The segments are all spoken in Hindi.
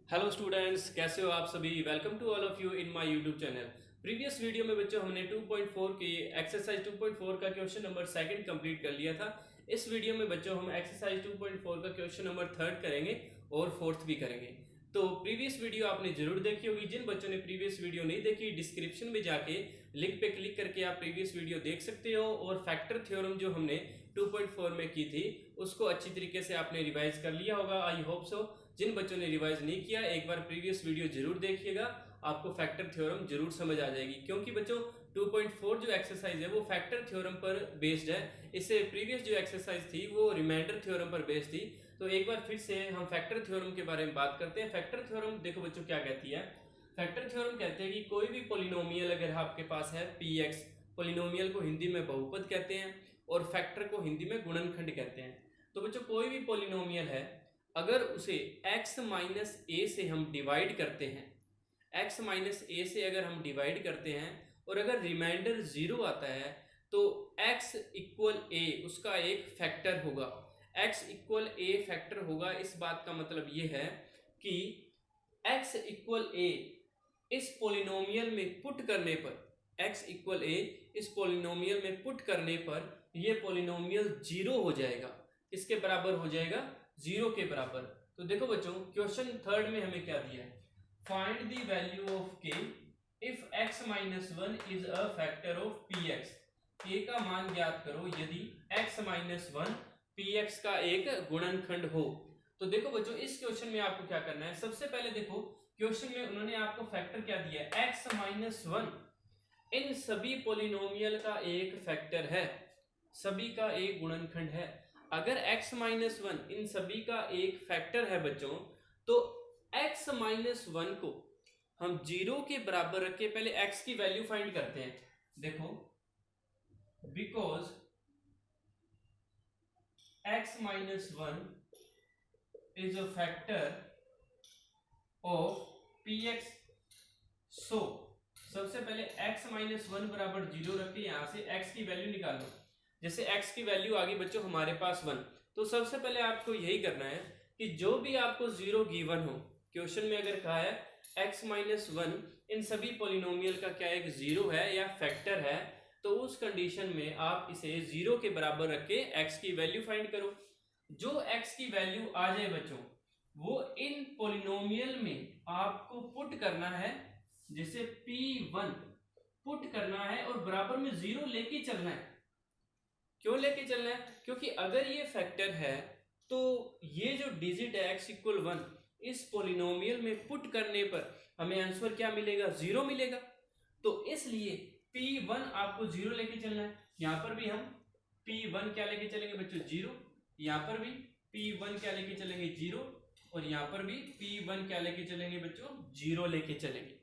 हेलो स्टूडेंट्स, कैसे हो आप सभी। Welcome to all of you in my YouTube channel. Previous video में बच्चों हमने 2.4 की एक्सरसाइज 2.4 का क्वेश्चन नंबर सेकंड कंप्लीट कर लिया था। इस वीडियो में बच्चों हम एक्सरसाइज 2.4 का क्वेश्चन नंबर थर्ड करेंगे और फोर्थ भी करेंगे। तो प्रीवियस वीडियो आपने जरूर देखी होगी। जिन बच्चों ने प्रीवियस वीडियो नहीं देखी, डिस्क्रिप्शन में जाके लिंक पे क्लिक करके आप प्रीवियस वीडियो देख सकते हो। और फैक्टर थ्योरम जो हमने 2.4 में की थी उसको अच्छी तरीके से आपने रिवाइज कर लिया होगा, आई होप सो। जिन बच्चों ने रिवाइज नहीं किया, एक बार प्रीवियस वीडियो जरूर देखिएगा, आपको फैक्टर थ्योरम जरूर समझ आ जाएगी। क्योंकि बच्चों 2.4 जो एक्सरसाइज है वो फैक्टर थ्योरम पर बेस्ड है। इससे प्रीवियस जो एक्सरसाइज थी वो रिमाइंडर थ्योरम पर बेस्ड थी। तो एक बार फिर से हम फैक्टर थ्योरम के बारे में बात करते हैं। फैक्टर थ्योरम देखो बच्चों क्या कहती है। फैक्टर थ्योरम कहते हैं कि कोई भी पोलिनोमियल अगर आपके पास है px, पोलिनोमियल को हिंदी में बहुपद कहते हैं और फैक्टर को हिंदी में गुणनखंड कहते हैं। तो बच्चों कोई भी पोलिनोमियल है, अगर उसे x माइनस ए से हम डिवाइड करते हैं, x माइनस ए से अगर हम डिवाइड करते हैं और अगर रिमाइंडर जीरो आता है तो x इक्वल ए उसका एक फैक्टर होगा। x इक्वल ए फैक्टर होगा, इस बात का मतलब ये है कि x इक्वल ए इस पोलिनोमियल में पुट करने पर, x इक्वल ए इस पोलिनोमियल में पुट करने पर ये पोलिनोमियल जीरो हो जाएगा। इसके बराबर हो जाएगा, जीरो के बराबर। तो देखो बच्चों क्वेश्चन थर्ड में हमें क्या दिया है, find the value of k if x minus one is a factor of px। k का मान ज्ञात करो यदि x माइनस वन px का एक गुणनखंड हो। तो देखो बच्चों इस क्वेश्चन में आपको क्या करना है, सबसे पहले देखो क्वेश्चन में उन्होंने आपको फैक्टर क्या दिया है, x माइनस वन इन सभी पोलिनोमियल का एक फैक्टर है, सभी का एक गुणनखंड है। अगर x माइनस वन इन सभी का एक फैक्टर है बच्चों, तो x माइनस वन को हम जीरो के बराबर रख के पहले x की वैल्यू फाइंड करते हैं। देखो because x minus one is a factor of px, सो सबसे पहले x माइनस वन बराबर जीरो रख के यहां से x की वैल्यू निकालो। जैसे x की वैल्यू आ गई बच्चों हमारे पास वन, तो सबसे पहले आपको यही करना है कि जो भी आपको जीरो गिवन हो, क्वेश्चन में अगर कहा है x माइनस वन इन सभी पोलिनोमियल का क्या एक जीरो है या फैक्टर है, तो उस कंडीशन में आप इसे जीरो के बराबर रख के x की वैल्यू फाइंड करो। जो x की वैल्यू आ जाए बच्चों वो इन पोलिनोमियल में आपको पुट करना है, जैसे p1 पुट करना है और बराबर में जीरो लेके चलना है। क्यों लेके चलना है, क्योंकि अगर ये फैक्टर है तो ये जो डिजिट है x इक्वल वन इस पोलिनोमियल में पुट करने पर हमें आंसर क्या मिलेगा, जीरो मिलेगा। तो इसलिए p1 आपको जीरो लेके चलना है। यहां पर भी हम p1 क्या लेके चलेंगे बच्चों, जीरो। यहां पर भी p1 क्या लेके चलेंगे, जीरो। और यहां पर भी p1 क्या लेके चलेंगे बच्चों, जीरो लेके चलेंगे।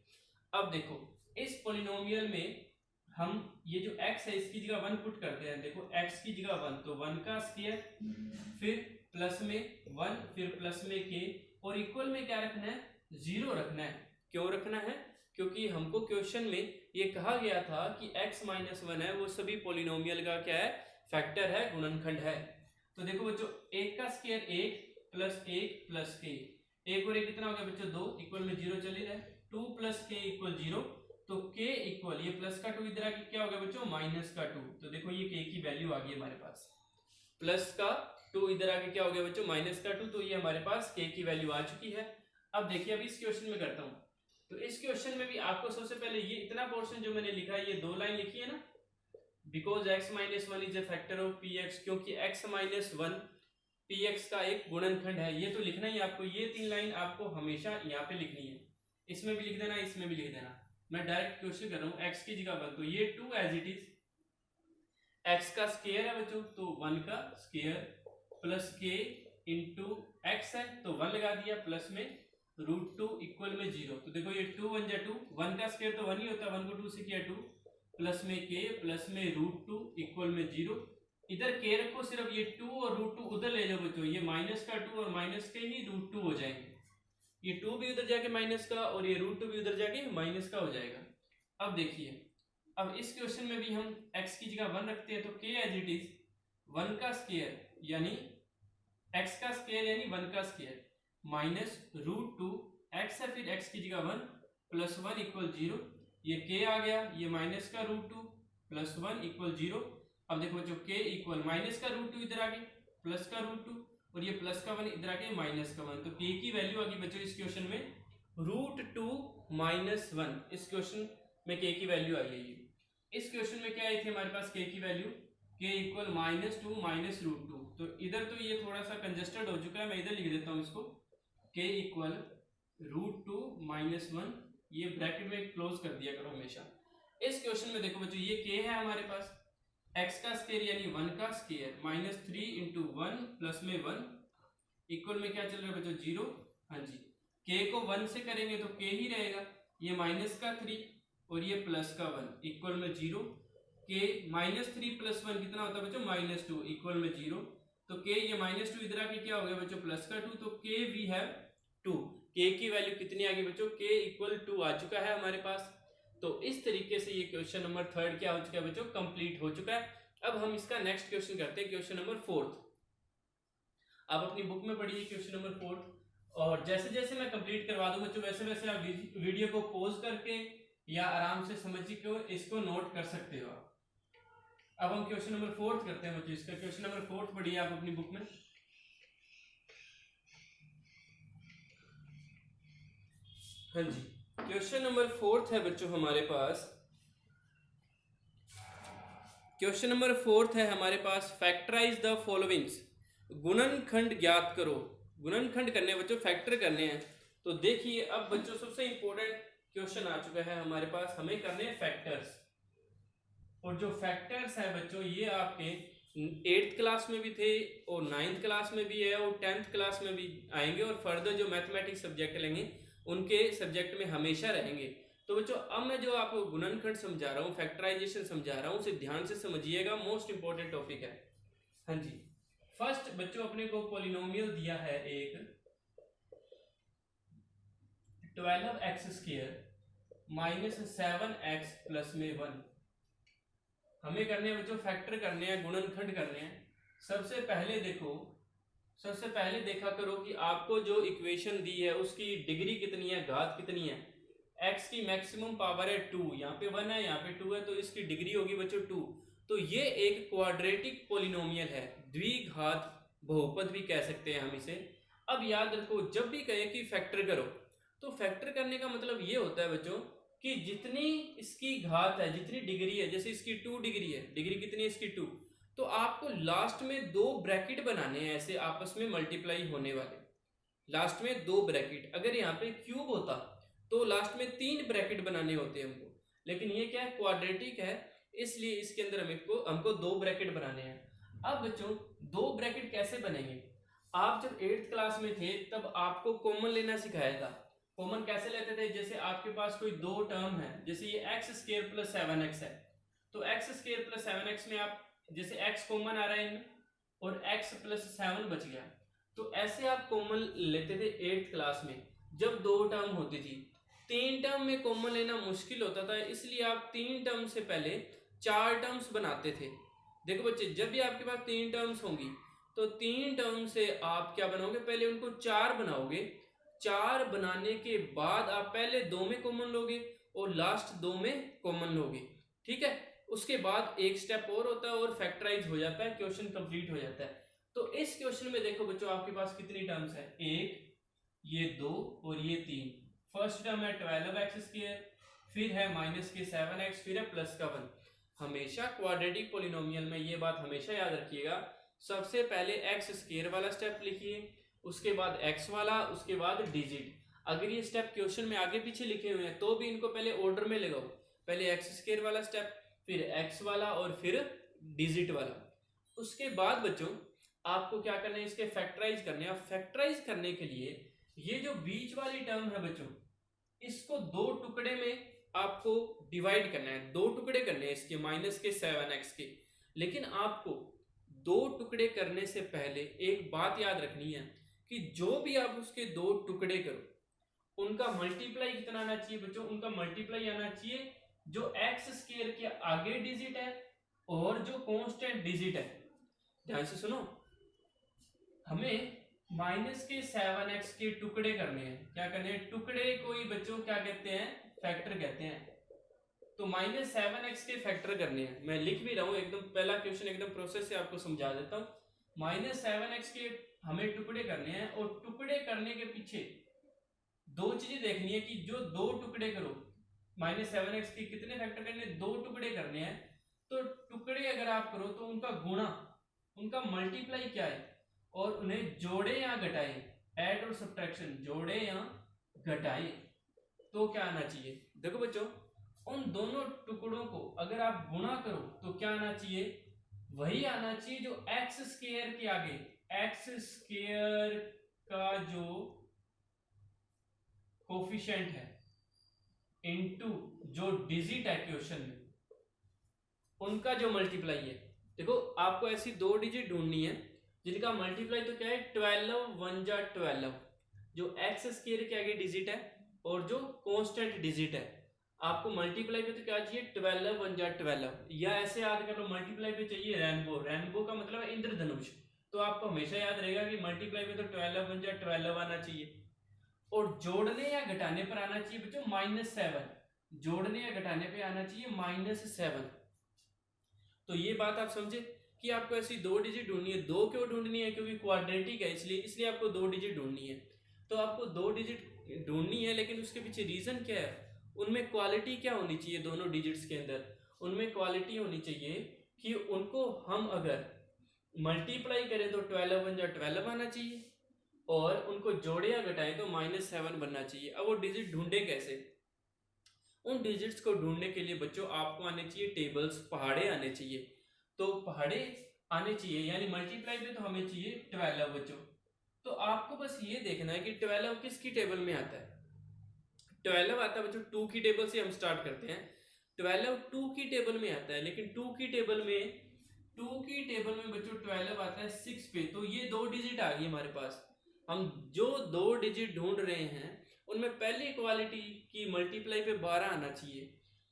अब देखो इस पोलिनोमियल में हम ये जो x है इसकी जगह वन पुट करते हैं। देखो x की जगह वन, तो वन का स्क्वायर, फिर प्लस में वन, फिर प्लस में k, और इक्वल में क्या रखना है, जीरो रखना है। क्यों रखना है, क्योंकि हमको क्वेश्चन में ये कहा गया था कि x माइनस वन है वो सभी पोलिनोमियल का क्या है, फैक्टर है, गुणनखंड है। तो देखो बच्चों एक का स्क्वायर एक प्लस के, एक और एक कितना हो गया बच्चों, दो, इक्वल में जीरो चले जाए, टू प्लस के इक्वल जीरो। तो k इक्वल ये प्लस का टू इधर आके क्या हो गया बच्चों, माइनस का टू। तो देखो ये k की वैल्यू आ गई हमारे पास, प्लस का टू इधर आके क्या हो गया बच्चों, माइनस का टू। तो ये हमारे पास k की वैल्यू आ चुकी है। अब देखिए अभी इस क्वेश्चन में करता हूं, तो इस क्वेश्चन में भी आपको सबसे पहले ये इतना पोर्शन जो मैंने लिखा है, ये दो लाइन लिखी है ना, because x minus one is a factor of px, क्योंकि x माइनस वन px का एक गुणनखंड है, ये तो लिखना ही आपको। ये तीन लाइन आपको हमेशा यहाँ पे लिखनी है, इसमें भी लिख देना, इसमें भी लिख देना। मैं डायरेक्ट क्वेश्चन कर रहा हूँ, x की जगह वन, तो ये two as it is, x का स्क्वायर है बच्चों तो वन का square plus k into x है तो वन लगा दिया, प्लस में रूट टू इक्वल में जीरो। तो देखो ये टू वन जा टू, वन का स्क्वायर तो वन ही होता है, वन को टू से किया टू, प्लस में k प्लस में रूट टू इक्वल में जीरो। इधर k रखो सिर्फ, ये टू और रूट टू उधर ले जाओ बच्चों, ये माइनस का टू और माइनस के ही रूट टू हो जाएंगे। ये टू भी उधर जाके माइनस का और ये रूट टू भी उधर जाके माइनस का हो जाएगा। अब देखिए अब इस क्वेश्चन में भी हम x की जगह वन रखते हैं, तो k as it is one का स्क्वायर यानी x का स्क्वायर यानी वन का square minus root two x है, फिर x की जगह 1 प्लस 1 इक्वल 0, ये k आ गया, ये माइनस का √2 प्लस 1 इक्वल 0। अब देखो बच्चों k इक्वल माइनस का √2 इधर आ गया, प्लस का √2 और ये प्लस का 1 इधर आ गया, माइनस का 1। तो k की वैल्यू आ गई बच्चों इस क्वेश्चन में √2 माइनस 1। इस क्वेश्चन में k की वैल्यू आई है ये। इस क्वेश्चन में क्या आई थी हमारे पास k की वैल्यू, k इक्वल -2 माइनस √2। तो इधर तो ये थोड़ा सा कंजस्टेड हो चुका है, मैं इधर लिख देता हूँ इसको, k इक्वल √2 माइनस 1, ये ब्रैकेट में क्लोज कर दिया करो हमेशा। इस क्वेश्चन में देखो बच्चों ये k है हमारे पास, x का स्क्वायर यानी 1 का स्क्वायर, -3 इंटू 1 प्लस में 1 इक्वल में क्या चल रहा है बच्चों 0। हाँ जी, k को 1 से करेंगे तो k ही रहेगा, ये माइनस का 3 और ये प्लस का 1 इक्वल में 0। k -3 प्लस 1 कितना होता है बच्चों -2 इक्वल में 0। तो k ये -2 इधर आके क्या हो गया बच्चों प्लस का 2, तो k वी हैव 2। k की वैल्यू कितनी आ गई बच्चों, k इक्वल 2 आ चुका है हमारे पास। तो इस तरीके से ये क्वेश्चन नंबर 3 क्या हो चुका है बच्चों, कंप्लीट हो चुका है। अब हम इसका नेक्स्ट क्वेश्चन करते हैं, क्वेश्चन नंबर 4। आप अपनी बुक में पढ़िए क्वेश्चन नंबर 4, और जैसे जैसे मैं कंप्लीट करवा दूं बच्चों वैसे वैसे आप वीडियो को पॉज करके या आराम से समझ के इसको नोट कर सकते हो। अब हम क्वेश्चन नंबर 4 करते हैं बच्चों। इसका क्वेश्चन नंबर 4 पढ़िए आप अपनी बुक में। हाँ जी, क्वेश्चन नंबर 4 है बच्चों हमारे पास। क्वेश्चन नंबर 4 है हमारे पास, फैक्टराइज द फॉलोइंग्स, गुणनखंड ज्ञात करो। गुणनखंड करने बच्चों, फैक्टर करने हैं। तो देखिए अब बच्चों सबसे इंपॉर्टेंट क्वेश्चन आ चुका है हमारे पास, हमें करने हैं फैक्टर्स। और जो फैक्टर्स है बच्चों ये आपके 8th क्लास में भी थे और 9th क्लास में भी है और 10th क्लास में भी आएंगे, और फर्दर जो मैथमेटिक्स सब्जेक्ट लेंगे उनके सब्जेक्ट में हमेशा रहेंगे। तो बच्चों अब मैं जो आपको गुणनखंड समझा रहा हूँ, फैक्टराइजेशन समझा रहा हूँ, उसे ध्यान से समझिएगा, मोस्ट इंपॉर्टेंट टॉपिक है। हाँ जी, फर्स्ट बच्चों अपने को पॉलिनोमियल दिया है एक 12x² -7x प्लस में 1। हमें करने हैं बच्चों फैक्टर करने हैं, गुणनखंड करने हैं। सबसे पहले देखा करो कि आपको जो इक्वेशन दी है उसकी डिग्री कितनी है, घात कितनी है। x की मैक्सिमम पावर है 2, यहाँ पे 1 है, यहाँ पे 2 है, तो इसकी डिग्री होगी बच्चों 2। तो ये एक क्वाड्रेटिक पॉलिनोमियल है, द्विघात बहुपद भी कह सकते हैं हम इसे। अब याद रखो जब भी कहे कि फैक्टर करो, तो फैक्टर करने का मतलब ये होता है बच्चों कि जितनी इसकी घात है, जितनी डिग्री है, जैसे इसकी 2 डिग्री है, डिग्री कितनी है इसकी 2, तो आपको लास्ट में 2 ब्रैकेट बनाने हैं ऐसे आपस में मल्टीप्लाई होने वाले। लास्ट में 2 ब्रैकेट, अगर यहाँ पे क्यूब होता तो लास्ट में 3 ब्रैकेट बनाने होते हैं हमको, लेकिन ये क्या है क्वाड्रेटिक है, इसलिए इसके अंदर हमको 2 ब्रैकेट बनाने हैं। अब बच्चों 2 ब्रैकेट कैसे बनेंगे, आप जब 8th क्लास में थे तब आपको कॉमन लेना सिखाया था। कॉमन कैसे लेते थे, जैसे आपके पास कोई 2 टर्म है, जैसे ये x² + 7x है, तो x² + 7x में आप जैसे x कॉमन आ रहा है इनमें और x + 7 बच गया, तो ऐसे आप कॉमन लेते थे 8th क्लास में जब 2 टर्म होती थी। 3 टर्म में कॉमन लेना मुश्किल होता था, इसलिए आप 3 टर्म से पहले 4 टर्म्स बनाते थे। देखो बच्चे जब भी आपके पास 3 टर्म्स होंगी तो 3 टर्म से आप क्या बनाओगे, पहले उनको 4 बनाओगे। 4 बनाने के बाद आप पहले 2 में कॉमन लोगे और लास्ट 2 में कॉमन लोगे, ठीक है। उसके बाद एक स्टेप और होता है और फैक्टराइज हो जाता है, क्वेश्चन कंप्लीट हो जाता है। तो इस क्वेश्चन में देखो बच्चों आपके पास कितनी टर्म्स है, 1, ये 2 और ये 3। फर्स्ट टर्म है 12x², फिर है -7x, फिर है प्लस का 1। हमेशा क्वाड्रेटिक पॉलिनोमियल में ये बात हमेशा याद रखिएगा, सबसे पहले x² वाला स्टेप लिखिए, उसके बाद x वाला, उसके बाद डिजिट। अगर ये स्टेप क्वेश्चन में आगे पीछे लिखे हुए हैं तो भी इनको पहले ऑर्डर में लगाओ, पहले x² वाला स्टेप, फिर x वाला और फिर डिजिट वाला। उसके बाद बच्चों आपको क्या करना है, इसके फैक्टराइज करने हैं। फैक्टराइज करने के लिए ये जो बीच वाली टर्म है बच्चों, इसको 2 टुकड़े में आपको डिवाइड करना है, 2 टुकड़े करने हैं इसके -7x के। लेकिन आपको 2 टुकड़े करने से पहले एक बात याद रखनी है कि जो भी आप उसके 2 टुकड़े करो उनका मल्टीप्लाई कितना आना चाहिए बच्चों, उनका मल्टीप्लाई आना चाहिए जो x² के आगे डिजिट है और जो कांस्टेंट डिजिट है। ध्यान से सुनो, हमें माइनस के 7x के टुकड़े करने हैं। क्या करने हैं? टुकड़े कोई बच्चों क्या कहते हैं? फैक्टर कहते हैं। तो -7x के फैक्टर करने हैं। मैं लिख भी रहा हूं, एकदम पहला क्वेश्चन एकदम प्रोसेस से आपको समझा देता हूं। -7x के हमें टुकड़े करने हैं, और टुकड़े करने के पीछे दो चीजें देखनी है कि जो दो टुकड़े करो, -7x के कितने फैक्टर करने? दो टुकड़े करने हैं। तो टुकड़े अगर आप करो तो उनका गुणा, उनका मल्टीप्लाई क्या है, और उन्हें जोड़े या घटाए, ऐड और सब्ट्रैक्शन, जोड़े या घटाए, तो क्या आना चाहिए? देखो बच्चों, उन दोनों टुकड़ों को अगर आप गुणा करो तो क्या आना चाहिए? वही आना चाहिए जो एक्स स्क्वायर के आगे, एक्स स्क्वायर का जो कोफिशिएंट है इनटू जो डिजिट है क्वेश्चन में, उनका जो मल्टीप्लाई है। देखो आपको ऐसी दो डिजिट ढूंढनी है जिनका मल्टीप्लाई तो क्या है? 12 1 जा 12, जो एक्स स्क्वायर के आगे डिजिट है और जो कांस्टेंट डिजिट है। आपको मल्टीप्लाई पे तो क्या चाहिए? 12 1 जा 12, या ऐसे याद कर लो, मल्टीप्लाई पे चाहिए रेनबो। रेनबो का मतलब है इंद्रधनुष। तो आपको हमेशा याद रहेगा कि मल्टीप्लाई पे तो 12 1 जा 12 आना चाहिए, और जोड़ने या घटाने पर आना चाहिए बच्चों -7। जोड़ने या घटाने पे आना चाहिए -7। तो ये बात आप समझे कि आपको ऐसी दो डिजिट ढूंढनी है। दो क्यों ढूंढनी है? क्योंकि क्वाड्रेटिक है, इसलिए आपको दो डिजिट ढूंढनी है। तो आपको दो डिजिट ढूंढनी है, लेकिन उसके पीछे रीजन क्या है? उनमें क्वालिटी क्या होनी चाहिए? दोनों डिजिट्स के अंदर उनमें क्वालिटी होनी चाहिए कि उनको हम अगर मल्टीप्लाई करें तो 12 1 जा 12 आना चाहिए, और उनको जोड़े या घटाएं तो -7 बनना चाहिए। अब वो डिजिट ढूंढे कैसे? उन डिजिट्स को ढूंढने के लिए बच्चों आपको आने चाहिए टेबल्स, पहाड़े आने चाहिए। तो पहाड़े आने चाहिए, यानी मल्टीप्लाई पे तो हमें चाहिए 12 बच्चों। तो आपको बस ये देखना है कि 12 किसकी टेबल में आता है। 12 आता है बच्चों 2 की टेबल से हम स्टार्ट करते हैं। 12 2 की टेबल में आता है, लेकिन 2 की टेबल में बच्चों 12 आता है 6 पे। तो ये दो डिजिट आ गई हमारे पास। हम जो दो डिजिट ढूंढ रहे हैं उनमें पहली क्वालिटी की मल्टीप्लाई पे 12 आना चाहिए।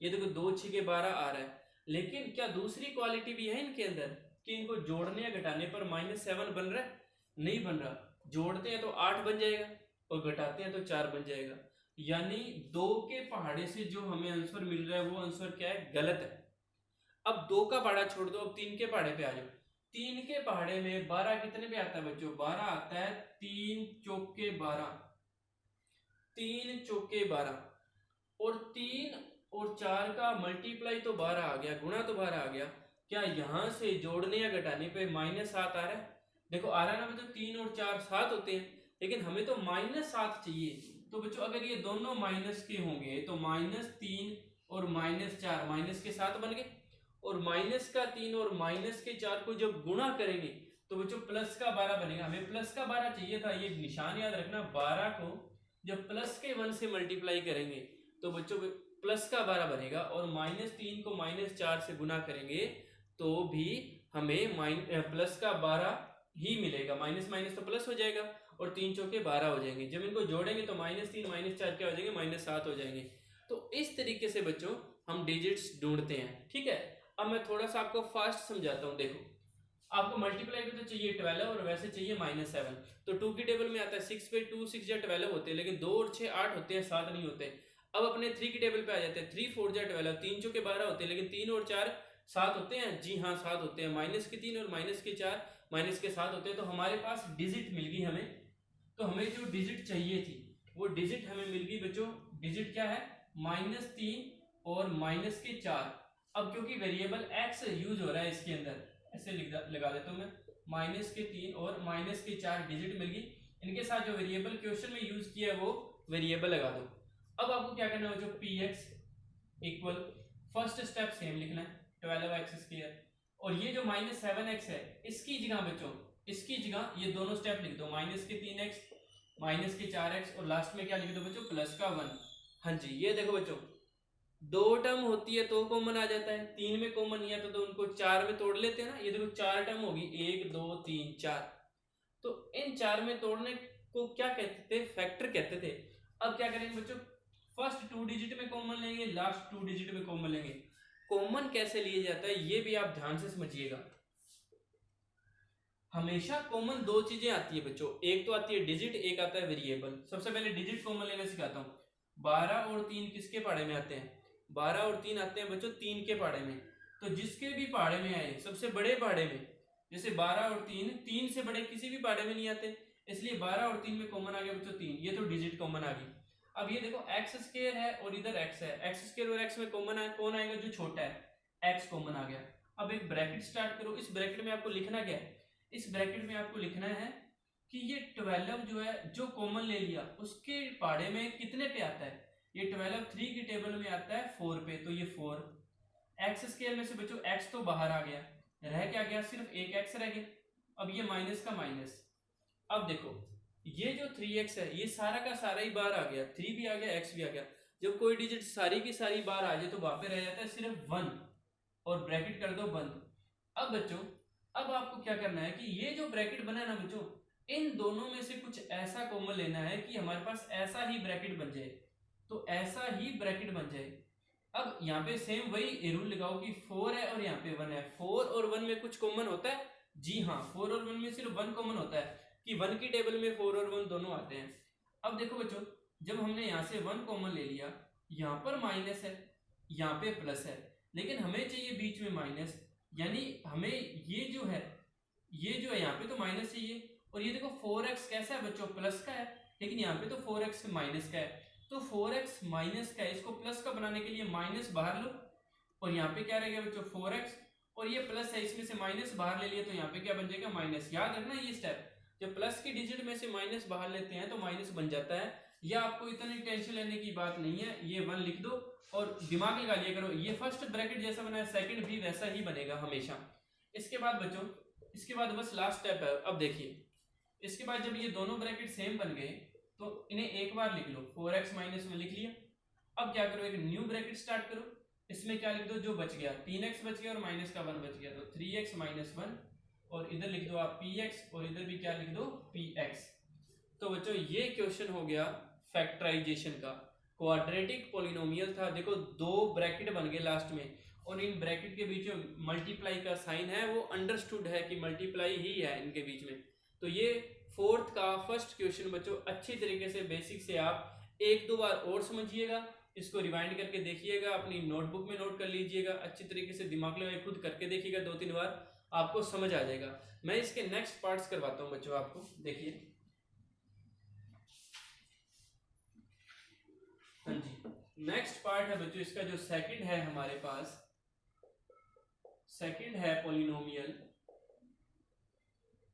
ये देखो 2 6 के 12 आ रहा है, लेकिन क्या दूसरी क्वालिटी भी है इनके अंदर कि इनको जोड़ने या घटाने पर -7 बन रहा है? नहीं बन रहा। जोड़ते हैं तो 8 बन जाएगा, और घटाते हैं तो 4 बन जाएगा। यानी 2 के पहाड़े से जो हमें आंसर मिल रहा है वो आंसर क्या है? गलत है। अब 2 का पहाड़ा छोड़ दो, अब 3 के पहाड़े पे आ जाओ। 3 के पहाड़े में 12 कितने पे आता है बच्चों? 12 आता है 3 चौके 12, 3 चौके 12, और 3 और 4 का मल्टीप्लाई तो 12 आ गया, गुणा तो 12 आ गया। क्या यहां से जोड़ने या घटाने पे -7 आ रहा है? देखो आ रहा है ना बच्चों, 3 और 4 7 होते हैं, लेकिन हमें तो -7 चाहिए। तो बच्चों अगर ये दोनों माइनस के होंगे तो -3 और -4 माइनस के 7 बन गए, और -3 और -4 को जब गुणा करेंगे तो बच्चों +12 बनेगा। हमें +12 चाहिए था। ये निशान याद रखना, 12 को जब +1 से मल्टीप्लाई करेंगे तो बच्चों +12 बनेगा, और -3 को -4 से गुना करेंगे तो भी हमें +12 ही मिलेगा। माइनस माइनस तो प्लस हो जाएगा, और 3 चौके 12 हो जाएंगे। जब इनको जोड़ेंगे तो -3 -4 क्या हो जाएंगे? -7 हो जाएंगे। तो इस तरीके से बच्चों हम डिजिट्स ढूंढते हैं। ठीक है, अब मैं थोड़ा सा आपको फास्ट समझाता हूँ। देखो आपको मल्टीप्लाई पे तो चाहिए 12 और वैसे चाहिए -7। तो 2 की टेबल में आता है 6 पे 2 6 या 12 होते हैं, लेकिन 2 और 6 8 होते हैं, 7 नहीं होते। अब अपने 3 की टेबल पे आ जाते हैं। 3 4 जा 12, 3 चौके 12 होते हैं, लेकिन 3 और 4 7 होते हैं। जी हाँ 7 होते हैं। -3 और -4 -7 होते हैं। तो हमारे पास डिजिट मिल गई हमें। तो हमें जो डिजिट चाहिए थी वो डिजिट हमें मिल गई बच्चों। डिजिट क्या है? -3 और -4। अब क्योंकि वेरिएबल x यूज हो रहा है इसके अंदर, ऐसे लगा देता हूं मैं, -3 और -4 डिजिट मिल गई। इनके साथ जो वेरिएबल क्वेश्चन में यूज किया है वो वेरिएबल लगा दो। अब आपको क्या करना है बच्चों? px equal, first step same लिखना है 12x², और ये जो -7x है इसकी जगह बच्चों, इसकी जगह ये दोनों स्टेप लिख दो, -3x -4x, और लास्ट में क्या लिख दो बच्चों? +1। हाँ जी, ये देखो बच्चों, दो टर्म होती है तो कॉमन आ जाता है, 3 में कॉमन नहीं आता तो उनको 4 में तोड़ लेते हैं ना। ये देखो 4 टर्म होगी, 1 2 3 4। तो इन 4 में तोड़ने को क्या कहते थे? फैक्टर कहते थे। अब क्या करेंगे बच्चों? फर्स्ट 2 डिजिट में कॉमन लेंगे, लास्ट 2 डिजिट में कॉमन लेंगे। कॉमन कैसे लिया जाता है ये भी आप ध्यान से समझिएगा। हमेशा कॉमन दो चीजें आती है बच्चों, एक तो आती है डिजिट, एक आता है वेरिएबल। सबसे पहले डिजिट कॉमन लेना सिखाता हूँ। 12 और 3 किसके पहाड़े में आते हैं? 12 और 3 आते हैं बच्चों 3 के पहाड़े में। तो जिसके भी पहाड़े में आए, सबसे बड़े पहाड़े में, जैसे 12 और 3 से बड़े किसी भी पहाड़े में नहीं आते, इसलिए 12 और 3 में कॉमन आ गया बच्चों 3, ये तो डिजिट कॉमन आ गई। अब ये देखो एक्स स्क्वायर है और इधर एक्स है, एक्स स्क्वायर और एक्स में कॉमन है, कौन आएगा? जो छोटा है, एक्स कॉमन आ गया। अब एक ब्रैकेट स्टार्ट करो, इस ब्रैकेट में आपको लिखना क्या है? इस ब्रैकेट में आपको लिखना है कि ये 12 जो है, जो कॉमन ले लिया उसके पहाड़े में कितने पे आता है? ये 12 3 की टेबल में आता है 4 पे, तो ये 4। एक्स स्क्वायर में से बच्चों एक्स तो बाहर आ गया, रह क्या गया? सिर्फ एक एक्स रह गया। अब ये माइनस का माइनस। अब देखो ये जो 3x है ये सारा का सारा ही बाहर आ गया, 3 भी आ गया, x भी आ गया। जब कोई डिजिट सारी की सारी बाहर आ जाए तो वहां पे रह जाता है सिर्फ 1 और ब्रैकेट कर दो बंद। अब बच्चों अब आपको क्या करना है कि ये जो ब्रैकेट बना है ना बच्चों, इन दोनों में से कुछ ऐसा कॉमन लेना है कि हमारे पास ऐसा ही ब्रैकेट बन जाए, तो ऐसा ही ब्रैकेट बन जाए। अब यहाँ पे सेम वही रूल लगाओ कि 4 है और यहाँ पे 1 है, 4 और 1 में कुछ कॉमन होता है? जी हाँ, 4 और 1 में सिर्फ 1 कॉमन होता है कि 1 की टेबल में 4 और 1 दोनों आते हैं। अब देखो बच्चों, जब हमने यहाँ से 1 कॉमन ले लिया, यहाँ पर माइनस है, यहाँ पे प्लस है, लेकिन हमें चाहिए बीच में माइनस, यानी हमें ये जो है यहाँ पे तो माइनस चाहिए। और ये देखो 4x कैसा है बच्चों? प्लस का है, लेकिन यहाँ पे तो 4x माइनस का है, तो 4x माइनस का है, इसको प्लस का बनाने के लिए माइनस बाहर लो, और यहाँ पे क्या रहेगा बच्चों? 4x, और ये प्लस है, इसमें से माइनस बाहर ले लिया तो यहाँ पे क्या बन जाएगा? माइनस। याद रखना ये स्टेप, जब प्लस की डिजिट में से माइनस बाहर लेते हैं तो माइनस बन जाता है। या आपको इतनी टेंशन लेने की बात नहीं है, ये 1 लिख दो और दिमाग लगा लिया करो, ये फर्स्ट ब्रैकेट जैसा बना है सेकंड भी वैसा ही बनेगा हमेशा। इसके बाद बच्चों, इसके बाद बस लास्ट स्टेप है। अब देखिए, इसके बाद जब ये दोनों ब्रैकेट सेम बन गए तो इन्हें एक बार लिख लो, 4x माइनस में लिख लिया। अब क्या करो, एक न्यू ब्रैकेट स्टार्ट करो, इसमें क्या लिख दो? जो बच गया 3x बच गया और माइनस का 1 बच गया, तो 3x माइनस 1, और इधर लिख दो आप px और इधर भी क्या लिख दो? px। तो बच्चों ये क्वेश्चन हो गया फैक्टराइजेशन का, क्वाड्रेटिक पॉलिनोमियल था। देखो दो ब्रैकेट बन गए लास्ट में, और इन ब्रैकेट के बीच में मल्टीप्लाई का साइन है, वो अंडरस्टूड है कि मल्टीप्लाई ही है इनके बीच में। तो ये फोर्थ का फर्स्ट क्वेश्चन बच्चों अच्छी तरीके से बेसिक से आप एक दो बार और समझिएगा, इसको रिवाइंड करके देखिएगा, अपनी नोटबुक में नोट कर लीजिएगा, अच्छी तरीके से दिमाग लगाए खुद करके देखिएगा 2-3 बार, आपको समझ आ जाएगा। मैं इसके नेक्स्ट पार्ट्स करवाता हूं बच्चों आपको, देखिए। हाँ जी, नेक्स्ट पार्ट है बच्चों इसका जो सेकंड है हमारे पास, सेकंड है polynomial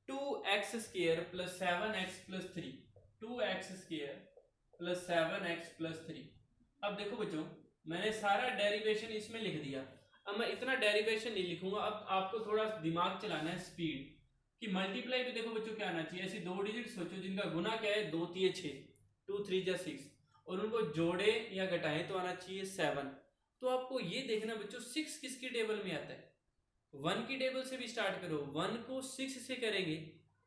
2x square plus 7x plus 3, 2x square plus 7x plus 3। अब देखो बच्चों, मैंने सारा डेरिवेशन इसमें लिख दिया, अब मैं इतना डेरिवेशन नहीं लिखूंगा, अब आपको थोड़ा दिमाग चलाना है स्पीड कि मल्टीप्लाई पे देखो बच्चों क्या आना चाहिए, ऐसी दो डिजिट सोचो जिनका गुना क्या है 2 3 6, 2 3 जा 6, और उनको जोड़े या घटाएं तो आना चाहिए 7। तो आपको ये देखना बच्चों 6 किसकी टेबल में आता है? 1 की टेबल से भी स्टार्ट करो, 1 को 6 से करेंगे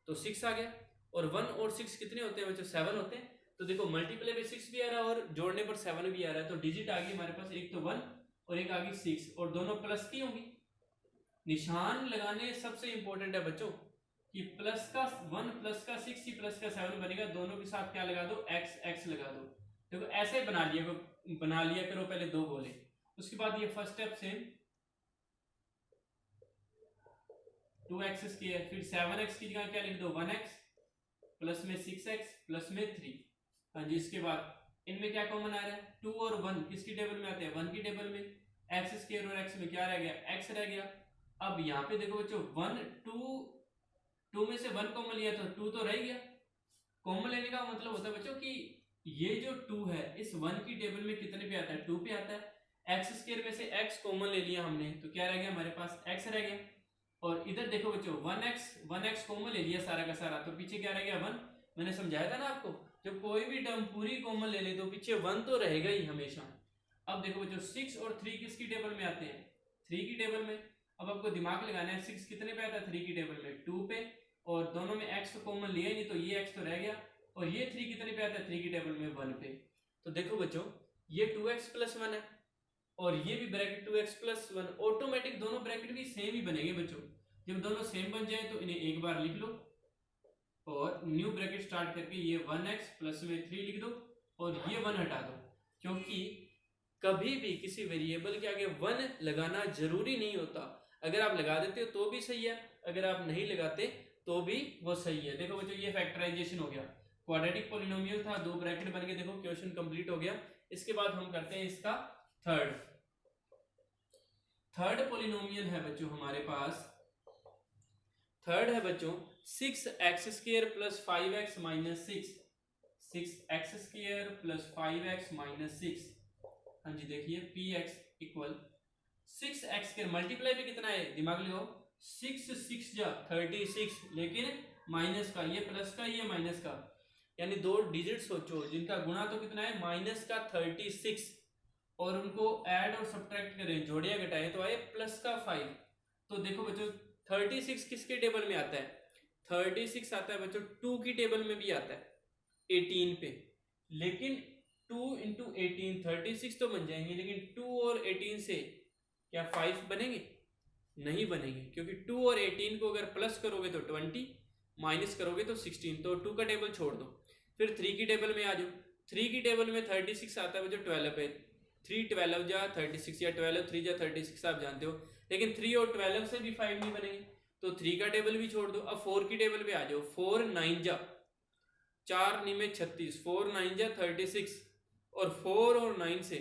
तो 6 आ गया, और 1 और 6 कितने होते हैं बच्चों? 7 होते हैं। तो देखो मल्टीप्लाई पे 6 भी आ रहा है और जोड़ने पर 7 भी आ रहा है, तो डिजिट आ गई हमारे पास, एक तो 1 और एक आ गई 6, और दोनों प्लस की होंगी। निशान लगाने सबसे इंपॉर्टेंट है बच्चों कि प्लस का 1 प्लस का 6 ही प्लस का 7 बनेगा, दोनों के साथ क्या लगा दो? x x लगा दो। देखो ऐसे बना लिया करो पहले दो गोले, उसके बाद ये first step same 2x square, फिर 7x की जगह क्या लिख दो? 1x, प्लस में 6x, प्लस में 3। हाँ जी, इसके बाद इनमें क्या कॉमन आ रहा है? 2 और 1 किसकी टेबल में आते हैं? 1 की टेबल में। x स्क्वायर और x में क्या रह गया? x रह गया। अब यहाँ पे देखो बच्चों 1 2 में से 1 कॉमन लिया तो 2 तो रह गया। कॉमन लेने का मतलब होता है बच्चों कि ये जो 2 है इस 1 की टेबल में कितने पे आता है? 2 पे आता है। x स्क्वायर में से x कॉमन ले लिया हमने, तो क्या रह गया हमारे पास? x रह गया। और इधर देखो बच्चों 1x कॉमन ले लिया सारा का सारा, तो पीछे क्या रह गया? 1। मैंने समझाया था ना आपको, जब कोई भी टर्म पूरी कॉमन ले ले तो पीछे 1 तो रहेगा ही हमेशा। अब देखो बच्चों 6 और 3 किसकी टेबल में आते हैं? 3 की टेबल में। अब आपको दिमाग लगाना है 6 कितने पे आता है? 3 की टेबल में 2 पे, और दोनों में x तो कॉमन लिया ही नहीं तो ये x तो रह गया, और ये 3 कितने पे आता है? 3 की टेबल में 1 पे। तो देखो बच्चों ये 2x प्लस 1 है, और ये भी ब्रैकेट 2x प्लस 1, ऑटोमेटिक दोनों ब्रैकेट भी सेम ही बनेंगे बच्चों। जब दोनों सेम बन जाए तो इन्हें एक बार लिख लो और न्यू ब्रैकेट स्टार्ट करके ये 1x प्लस में 3 लिख दो और ये 1 हटा दो, क्योंकि कभी भी किसी वेरिएबल के आगे 1 लगाना जरूरी नहीं होता। अगर आप लगा देते हो तो भी सही है, अगर आप नहीं लगाते तो भी वो सही है। देखो बच्चों ये फैक्टराइजेशन हो गया, क्वाड्रेटिक पॉलिनोमियल था, 2 ब्रैकेट बन के, देखो क्वेश्चन कंप्लीट हो गया। इसके बाद हम करते हैं इसका थर्ड पॉलिनोमियल है बच्चों हमारे पास, थर्ड है बच्चों 6x² plus 5x minus 6, 6x² plus 5x minus 6। हाँ जी देखिए px इक्वल 6x² मल्टीप्लाई पे कितना है दिमाग लगाओ, 6 6 जा 36, लेकिन माइनस का, ये प्लस का ये माइनस का, यानी 2 डिजिट सोचो जिनका गुणा तो कितना है माइनस का 36, और उनको ऐड और सब्ट्रैक्ट करें, जोड़े या घटाएं तो आए प्लस का 5। तो देखो बच्चों 36 किसके टेबल में आता है, 36 आता है बच्चों 2 की टेबल में भी आता है 18 पे, लेकिन 2 इंटू 18 36 तो बन जाएंगे, लेकिन 2 और 18 से क्या 5 बनेंगे, नहीं बनेंगे, क्योंकि 2 और 18 को अगर प्लस करोगे तो 20, माइनस करोगे तो 16, तो 2 का टेबल छोड़ दो। फिर 3 की टेबल में आ जाओ, 3 की टेबल में 36 आता है बच्चों 12 पे, 3 12 जा 36 या 12 3 जा 36 आप जानते हो, लेकिन 3 और 12 से भी 5 नहीं बनेंगे, तो 3 का टेबल भी छोड़ दो। अब 4 की टेबल पे आ जाओ, 4 9 जा 4 9 में 36, 4 9 जा 36, और 4 और 9 से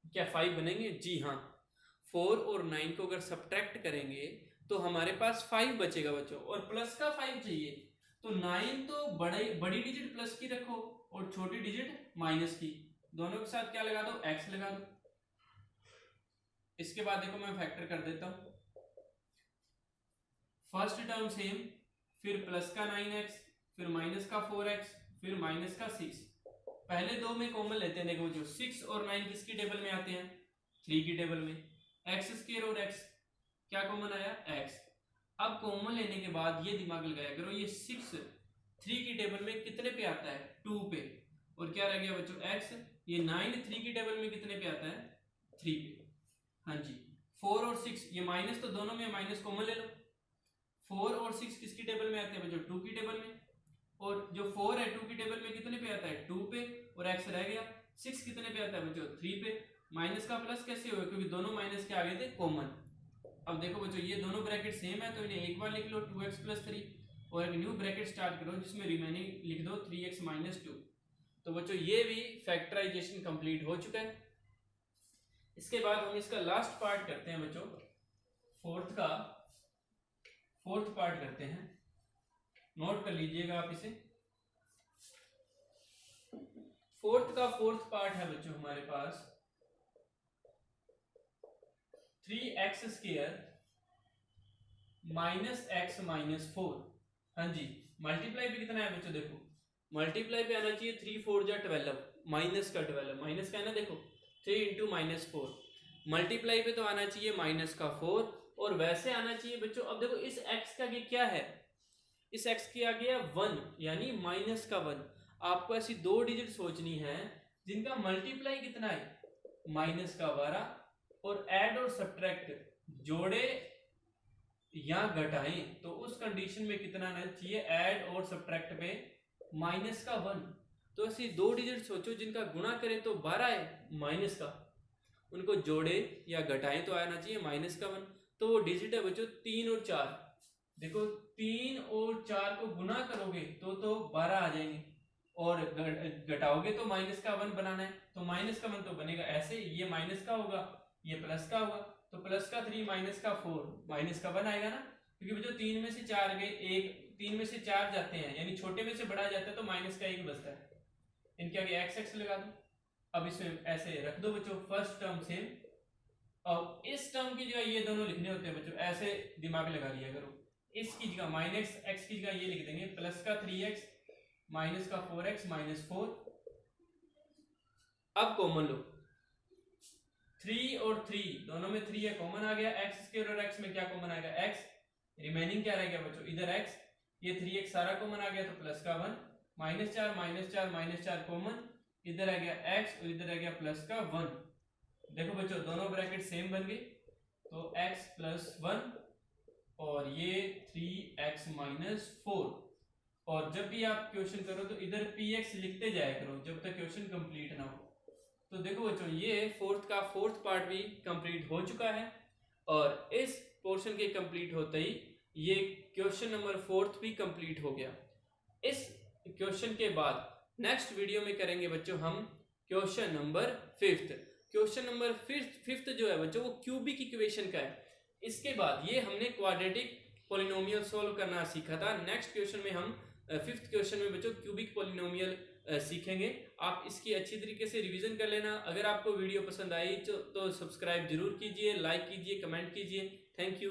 क्या 5 बनेंगे, जी हाँ 4 और 9 को अगर सब्ट्रैक्ट करेंगे तो हमारे पास 5 बचेगा बच्चों, और प्लस का 5 चाहिए, तो 9 तो बड़ी डिजिट प्लस की रखो और छोटी डिजिट माइनस की, दोनों के साथ क्या लगा दो x लगा दो। इसके बाद देखो मैं फैक्टर कर देता हूं, फर्स्ट टर्म सेम, फिर प्लस का 9x, फिर माइनस का 4x, फिर माइनस का 6, पहले दो में कॉमन लेते हैं। देखो जो 6 और 9 किसकी टेबल में आते हैं, 3 की टेबल में, x² और x क्या कॉमन आया x। अब कॉमन लेने के बाद ये दिमाग लगाया करो, ये 6 3 की टेबल में कितने पे आता है 2 पे, और क्या रह गया बच्चों x, ये 9 3 की टेबल में कितने पे आता है 3 पे। हाँ जी 4 और 6 ये माइनस, तो दोनों में माइनस कॉमन ले लो, 4 और 6 किसकी टेबल में आते हैं बच्चों 2 की टेबल में, और जो 4 है 2 की टेबल में कितने पे आता है 2 पे, और x रह गया 6 कितने पे आता है बच्चों 3 पे। माइनस का प्लस कैसे हुआ, क्योंकि दोनों माइनस के आगे थे कॉमन। अब देखो बच्चों ये दोनों ब्रैकेट सेम है तो इन्हें एक बार लिख लो 2x प्लस 3, और एक न्यू ब्रैकेट स्टार्ट करो जिसमें रिमेनिंग लिख दो 3x माइनस 2। तो बच्चों ये भी फैक्टराइजेशन कंप्लीट हो चुका है। इसके बाद हम इसका लास्ट पार्ट करते हैं बच्चों, फोर्थ पार्ट करते हैं, नोट कर लीजिएगा आप इसे। फोर्थ पार्ट है बच्चों हमारे पास 3x² माइनस x माइनस 4। हाँ जी मल्टीप्लाई पे कितना है बच्चों, देखो मल्टीप्लाई पे आना चाहिए 3 4 जा 12, माइनस का 12, माइनस का है ना, देखो 3 इंटू माइनस 4, मल्टीप्लाई पे तो आना चाहिए माइनस का 4, और वैसे आना चाहिए बच्चों। अब देखो इस x का आगे क्या है, इस x के आगे है 1, यानी माइनस का 1। आपको ऐसी 2 डिजिट सोचनी है जिनका मल्टीप्लाई कितना है माइनस का 12, और ऐड और सब्ट्रैक्ट जोड़े या घटाएं तो उस कंडीशन में कितना आना चाहिए, ऐड और सब्ट्रैक्ट पे माइनस का 1। तो ऐसी 2 डिजिट सोचो जिनका गुणा करें तो 12 है माइनस का, उनको जोड़े या घटाएं तो आना चाहिए माइनस का 1। तो वो डिजिट है बच्चों 3 और 4। देखो 3 और 4 को गुना करोगे तो 12 आ जाएंगे, और घटाओगे तो माइनस का 1 बनाना है, तो माइनस का 1 तो बनेगा ऐसे, ये माइनस का होगा ये प्लस का होगा, तो प्लस का 3 माइनस का 4 माइनस का 1 आएगा ना, क्योंकि बच्चों 3 में से 4 गए, एक 3 में से 4 जाते हैं, यानी छोटे में से बड़ा जाता है तो माइनस का 1 बचता है, इनके आगे x लगा दो। अब इसमें ऐसे रख दो बच्चों, फर्स्ट टर्म सेम, और इस टर्म की जगह ये दोनों लिखने होते हैं बच्चों, ऐसे दिमाग लगा लिया करो, इसकी जगह माइनस x की जगह ये लिख देंगे प्लस का 3x माइनस का 4x माइनस 4। अब कॉमन लो, 3 और 3 दोनों में 3 है, कॉमन आ गया, x² और x में क्या कॉमन आएगा x, रिमेनिंग क्या रह गया बच्चों इधर x, ये 3x सारा कॉमन आ गया तो प्लस का 1, माइनस 4 माइनस 4 माइनस 4 कॉमन, इधर आ गया x और इधर आ गया प्लस का 1। देखो बच्चों दोनों ब्रैकेट सेम बन गए, तो x प्लस 1 और ये 3x माइनस 4। और जब भी आप क्वेश्चन करो तो इधर px लिखते जाया करो जब तक क्वेश्चन कंप्लीट ना हो। तो देखो बच्चों, ये फोर्थ का फोर्थ पार्ट भी कंप्लीट हो चुका है और इस पोर्शन के कंप्लीट होते ही ये क्वेश्चन नंबर फोर्थ भी कंप्लीट हो गया। इस क्वेश्चन के बाद नेक्स्ट वीडियो में करेंगे बच्चों हम question number fifth. Question number fifth जो है बच्चों वो क्यूबिक इक्वेशन का है। इसके बाद ये हमने क्वाड्रेटिक पॉलिनोमियल सोल्व करना सीखा था। नेक्स्ट क्वेश्चन में हम फिफ्थ क्वेश्चन में बच्चों क्यूबिक पॉलिनोमियल सीखेंगे। आप इसकी अच्छी तरीके से रिवीजन कर लेना। अगर आपको वीडियो पसंद आई तो सब्सक्राइब जरूर कीजिए, लाइक कीजिए, कमेंट कीजिए। Thank you.